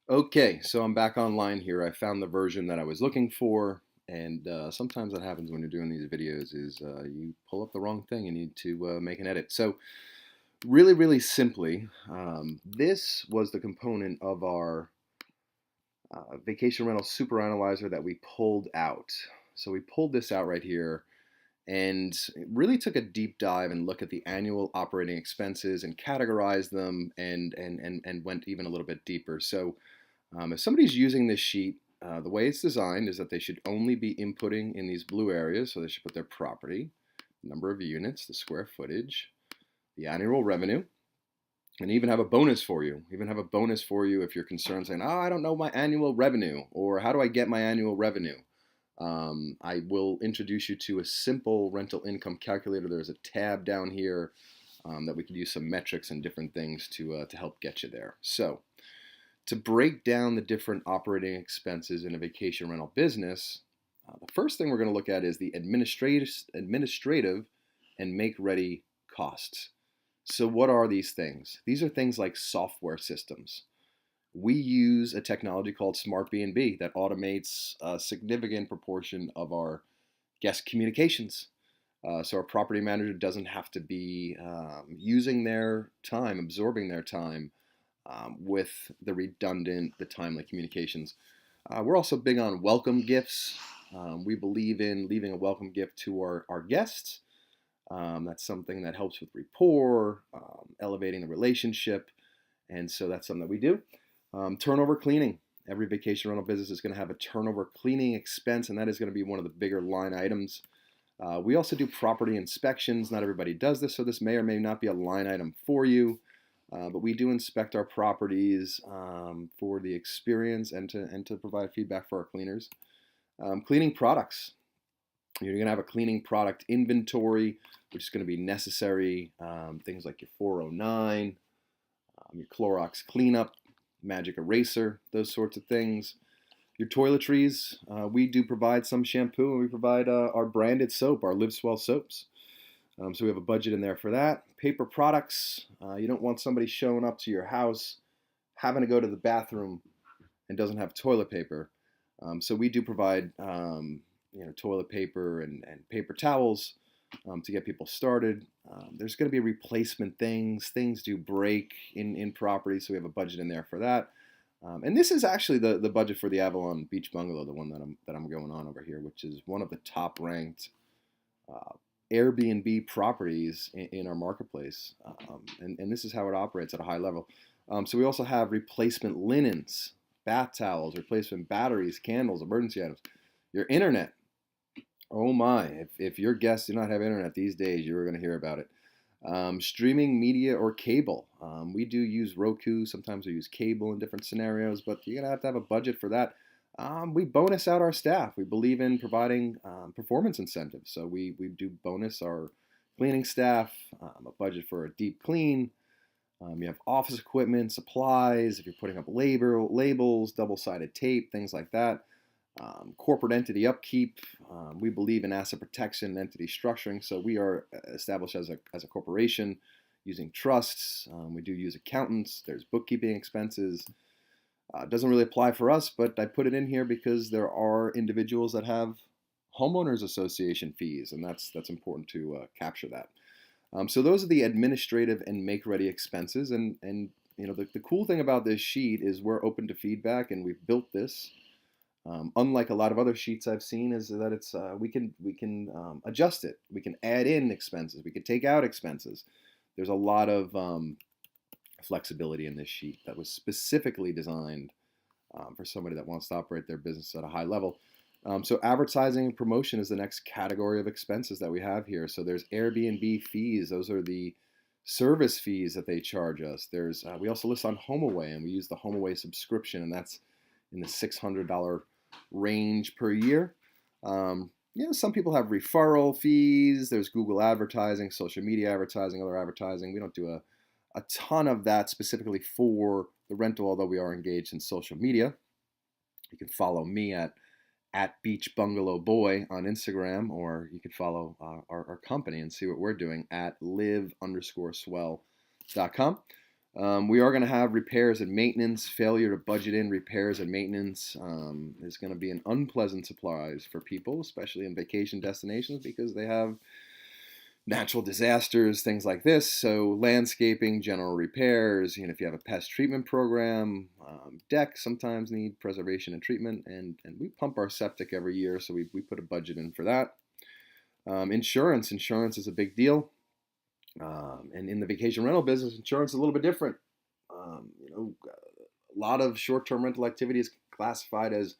Okay, so I'm back online here. I found the version that I was looking for, and sometimes what happens when you're doing these videos is you pull up the wrong thing and need to make an edit. So really simply, this was the component of our vacation rental super analyzer that we pulled out. So we pulled this out right here and really took a deep dive and look at the annual operating expenses and categorized them and went even a little bit deeper. So if somebody's using this sheet, the way it's designed is that they should only be inputting in these blue areas. So they should put their property, number of units, the square footage, the annual revenue, and even have a bonus for you. Even have a bonus for you if you're concerned saying, oh, I don't know my annual revenue, or how do I get my annual revenue? I will introduce you to a simple rental income calculator. There's a tab down here that we could use some metrics and different things to help get you there. So to break down the different operating expenses in a vacation rental business, the first thing we're going to look at is the administrative and make-ready costs. So what are these things? These are things like software systems. We use a technology called Smart B&B that automates a significant proportion of our guest communications. So our property manager doesn't have to be using their time, absorbing their time with the timely communications. We're also big on welcome gifts. We believe in leaving a welcome gift to our guests. That's something that helps with rapport, elevating the relationship, and so that's something that we do. Turnover cleaning. Every vacation rental business is going to have a turnover cleaning expense, and that is going to be one of the bigger line items. We also do property inspections. Not everybody does this, so this may or may not be a line item for you. But we do inspect our properties for the experience and to provide feedback for our cleaners. Cleaning products. You're going to have a cleaning product inventory, which is going to be necessary. Things like your 409, your Clorox cleanup, magic eraser, those sorts of things. Your toiletries, we do provide some shampoo, and we provide our branded soap, our Live-Swell soaps. So we have a budget in there for that. Paper products, you don't want somebody showing up to your house, having to go to the bathroom and doesn't have toilet paper. So we do provide toilet paper and paper towels to get people started. There's going to be replacement things. Things do break in property, so we have a budget in there for that. And this is actually the budget for the Avalon Beach Bungalow, the one that I'm going on over here, which is one of the top ranked Airbnb properties in our marketplace. And this is how it operates at a high level. So we also have replacement linens, bath towels, replacement batteries, candles, emergency items. Your internet. Oh my, if your guests do not have internet these days, you're going to hear about it. Streaming media or cable. We do use Roku. Sometimes we use cable in different scenarios, but you're going to have a budget for that. We bonus out our staff. We believe in providing performance incentives. So we do bonus our cleaning staff, a budget for a deep clean. You have office equipment, supplies, if you're putting up labels, double-sided tape, things like that. Corporate entity upkeep. We believe in asset protection and entity structuring. So we are established as a corporation using trusts. We do use accountants. There's bookkeeping expenses. Doesn't really apply for us, but I put it in here because there are individuals that have homeowners association fees, and that's important to capture that. So those are the administrative and make-ready expenses, and the cool thing about this sheet is we're open to feedback, and we've built this. Unlike a lot of other sheets I've seen, is that it's we can adjust it. We can add in expenses. We can take out expenses. There's a lot of flexibility in this sheet that was specifically designed for somebody that wants to operate their business at a high level. So advertising and promotion is the next category of expenses that we have here. So there's Airbnb fees. Those are the service fees that they charge us. There's we also list on HomeAway, and we use the HomeAway subscription, and that's in the $600 range per year. Some people have referral fees. There's Google advertising, social media advertising, other advertising. We don't do a ton of that specifically for the rental, although we are engaged in social media. You can follow me at Beach Bungalow Boy on Instagram, or you can follow our company and see what we're doing at live_swell.com. We are going to have repairs and maintenance. Failure to budget in repairs and maintenance is going to be an unpleasant surprise for people, especially in vacation destinations, because they have natural disasters, things like this. So landscaping, general repairs, if you have a pest treatment program, decks sometimes need preservation and treatment, and we pump our septic every year, so we put a budget in for that. Insurance is a big deal. And in the vacation rental business, insurance is a little bit different. A lot of short-term rental activity is classified as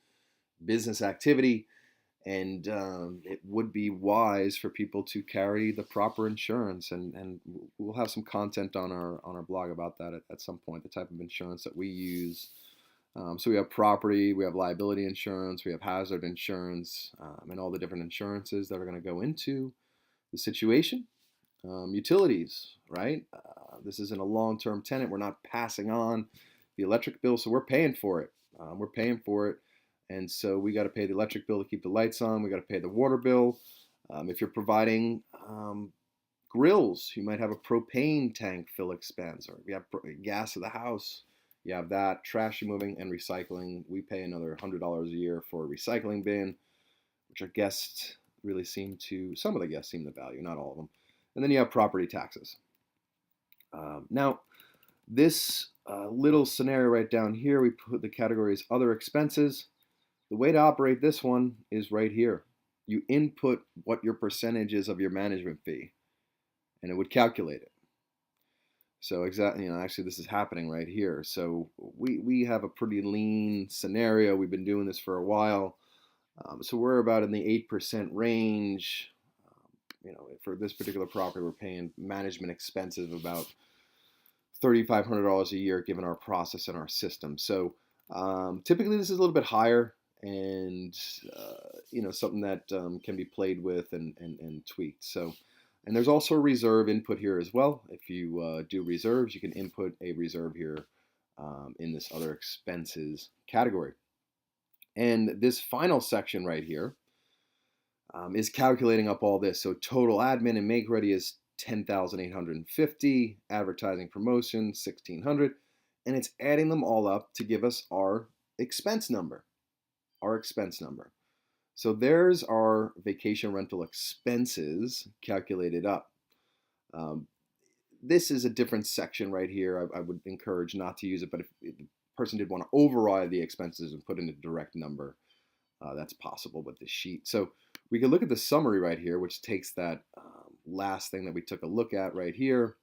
business activity, and it would be wise for people to carry the proper insurance. And we'll have some content on our blog about that at some point, the type of insurance that we use. So we have property, we have liability insurance, we have hazard insurance, and all the different insurances that are going to go into the situation. Utilities, right? This isn't a long-term tenant. We're not passing on the electric bill, so we're paying for it. And so we got to pay the electric bill to keep the lights on. We got to pay the water bill. If you're providing grills, you might have a propane tank fill expense, or if you have gas at the house, you have that. Trash removing and recycling, we pay another $100 a year for a recycling bin, which some of the guests seem to value, not all of them. And then you have property taxes. Now, this little scenario right down here, we put the category as other expenses. The way to operate this one is right here. You input what your percentage is of your management fee, and it would calculate it. So exactly, actually this is happening right here. So we have a pretty lean scenario. We've been doing this for a while. So we're about in the 8% range. For this particular property, we're paying management expenses of about $3,500 a year, given our process and our system. So typically this is a little bit higher, and something that can be played with and tweaked. So, and there's also a reserve input here as well. If you do reserves, you can input a reserve here in this other expenses category. And this final section right here is calculating up all this. So total admin and make ready is $10,850, advertising promotion $1,600, and it's adding them all up to give us our expense number. So there's our vacation rental expenses calculated up. This is a different section right here. I would encourage not to use it, but if the person did want to override the expenses and put in a direct number, that's possible with this sheet. So we can look at the summary right here, which takes that last thing that we took a look at right here,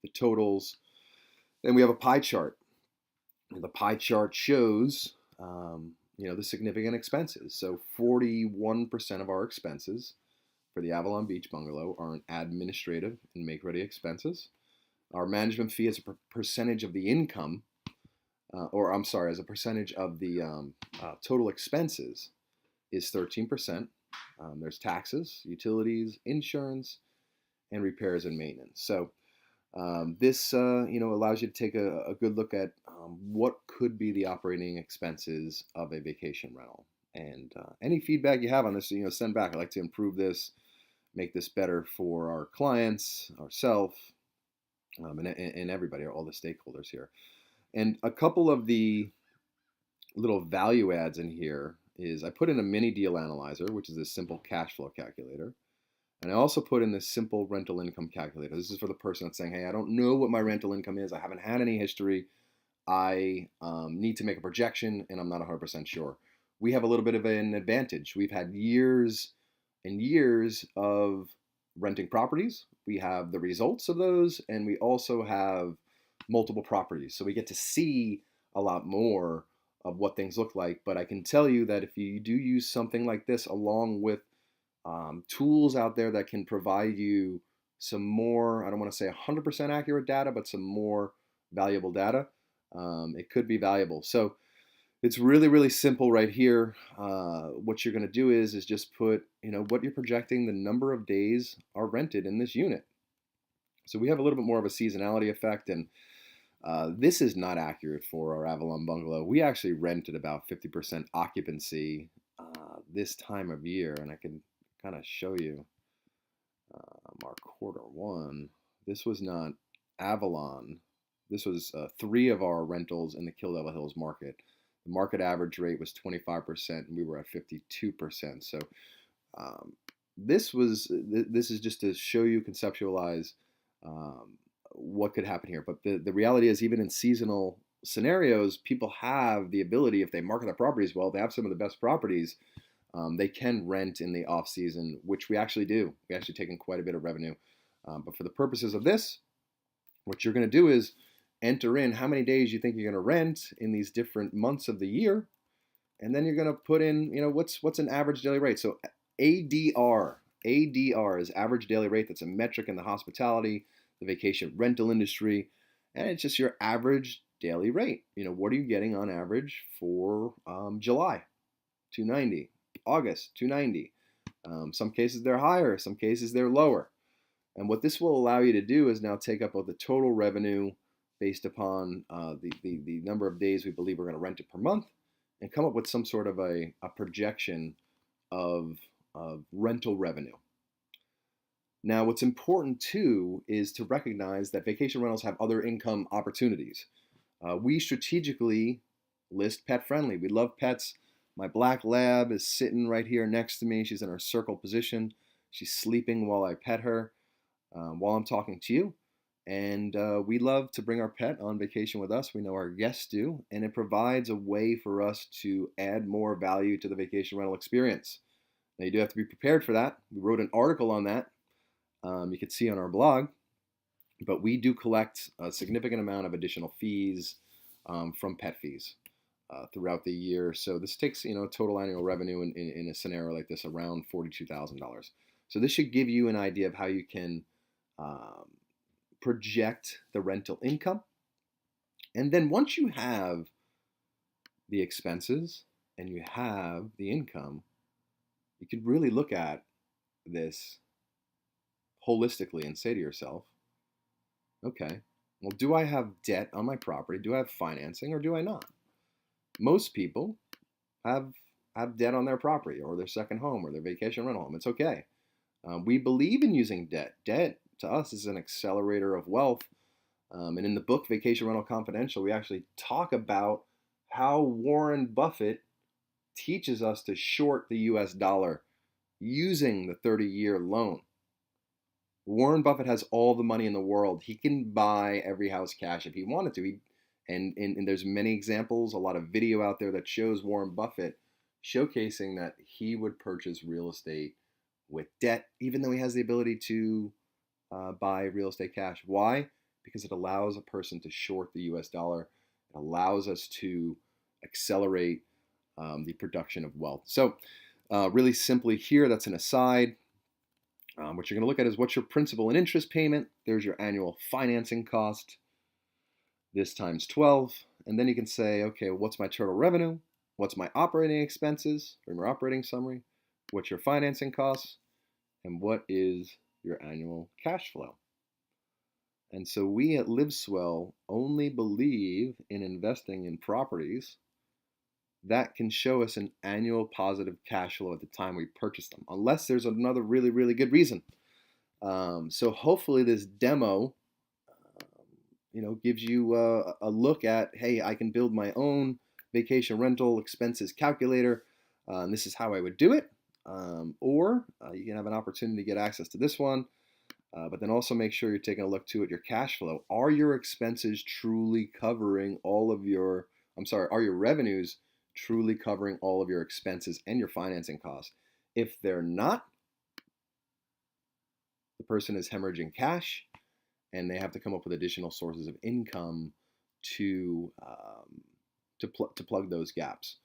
the totals. Then we have a pie chart. And the pie chart shows the significant expenses. So 41% of our expenses for the Avalon Beach Bungalow are in administrative and make-ready expenses. Our management fee as a percentage of the income, as a percentage of the total expenses is 13%. There's taxes, utilities, insurance, and repairs and maintenance. So this allows you to take a good look at what could be the operating expenses of a vacation rental. And any feedback you have on this, send back. I'd like to improve this, make this better for our clients, ourselves, and everybody, all the stakeholders here. And a couple of the little value adds in here is I put in a mini deal analyzer, which is a simple cash flow calculator. And I also put in this simple rental income calculator. This is for the person that's saying, hey, I don't know what my rental income is. I haven't had any history. I need to make a projection, and I'm not 100% sure. We have a little bit of an advantage. We've had years and years of renting properties. We have the results of those, and we also have multiple properties. So we get to see a lot more of what things look like. But I can tell you that if you do use something like this along with tools out there that can provide you some more, I don't want to say 100% accurate data, but some more valuable data, it could be valuable. So it's really, really simple right here. What you're going to do is just put, what you're projecting the number of days are rented in this unit. So we have a little bit more of a seasonality effect, and this is not accurate for our Avalon Bungalow. We actually rent at about 50% occupancy this time of year, and I can kind of show you our quarter one. This was not Avalon This was 3 of our rentals in the Kill Devil Hills market. The market average rate was 25%, and we were at 52%. So um, this is just to show you, conceptualize what could happen here. But the reality is, even in seasonal scenarios, people have the ability, if they market their properties well, they have some of the best properties. They can rent in the off season, which we actually do. We actually take in quite a bit of revenue. But for the purposes of this, what you're going to do is enter in how many days you think you're going to rent in these different months of the year, and then you're going to put in, what's an average daily rate. So ADR is average daily rate. That's a metric in the hospitality, the vacation rental industry, and it's just your average daily rate. What are you getting on average for July? 290. August, 290. Some cases they're higher, some cases they're lower. And what this will allow you to do is now take up the total revenue based upon the number of days we believe we're going to rent it per month, and come up with some sort of a projection of rental revenue. Now, what's important too is to recognize that vacation rentals have other income opportunities. We strategically list pet friendly. We love pets. My black lab is sitting right here next to me. She's in her circle position. She's sleeping while I pet her, while I'm talking to you. And we love to bring our pet on vacation with us. We know our guests do, and it provides a way for us to add more value to the vacation rental experience. Now, you do have to be prepared for that. We wrote an article on that. You can see on our blog, but we do collect a significant amount of additional fees from pet fees throughout the year. So this takes, total annual revenue in a scenario like this around $42,000. So this should give you an idea of how you can project the rental income. And then once you have the expenses and you have the income, you could really look at this holistically and say to yourself, okay, well, do I have debt on my property? Do I have financing, or do I not? Most people have debt on their property or their second home or their vacation rental home. It's okay. We believe in using debt. Debt to us is an accelerator of wealth. And in the book Vacation Rental Confidential, we actually talk about how Warren Buffett teaches us to short the US dollar using the 30-year loan. Warren Buffett has all the money in the world. He can buy every house cash if he wanted to. And there's many examples, a lot of video out there that shows Warren Buffett showcasing that he would purchase real estate with debt, even though he has the ability to buy real estate cash. Why? Because it allows a person to short the US dollar. It allows us to accelerate the production of wealth. So really simply here, that's an aside. What you're going to look at is what's your principal and interest payment. There's your annual financing cost. This times 12. And then you can say, okay, what's my total revenue? What's my operating expenses from your operating summary? What's your financing costs? And what is your annual cash flow? And so we at Live-Swell only believe in investing in properties that can show us an annual positive cash flow at the time we purchase them, unless there's another really, really good reason. So hopefully this demo, gives you a look at, hey, I can build my own vacation rental expenses calculator. And this is how I would do it. Or you can have an opportunity to get access to this one. But then also make sure you're taking a look too at your cash flow. Are your expenses truly covering all of your, are your revenues truly covering all of your expenses and your financing costs? If they're not, the person is hemorrhaging cash, and they have to come up with additional sources of income to plug those gaps.